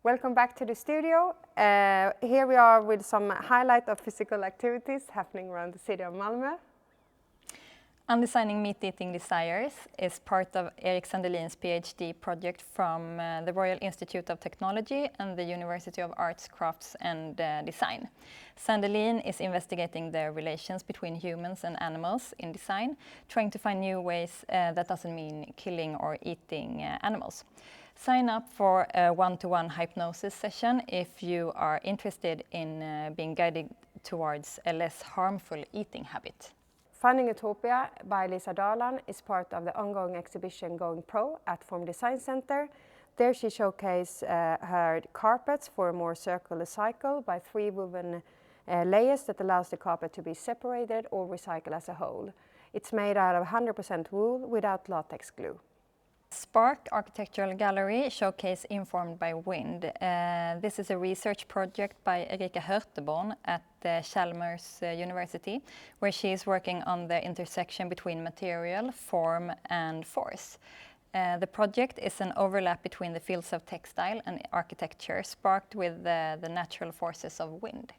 Welcome back to the studio. Here we are with some highlight of physical activities happening around the city of Malmö. Undesigning Meat-Eating Desires is part of Erik Sandelin's PhD project from the Royal Institute of Technology and the University of Arts, Crafts and Design. Sandelin is investigating the relations between humans and animals in design, trying to find new ways that doesn't mean killing or eating animals. Sign up for a one-to-one hypnosis session if you are interested in being guided towards a less harmful eating habit. Funding Utopia by Lisa Darlan is part of the ongoing exhibition Going Pro at Form Design Center. There she showcased her carpets for a more circular cycle by 3 woven layers that allows the carpet to be separated or recycled as a whole. It's made out of 100% wool without latex glue. Spark Architectural Gallery showcase Informed by Wind. This is a research project by Erika Hörteborn at Chalmers University, where she is working on the intersection between material, form and force. The project is an overlap between the fields of textile and architecture, sparked with the natural forces of wind.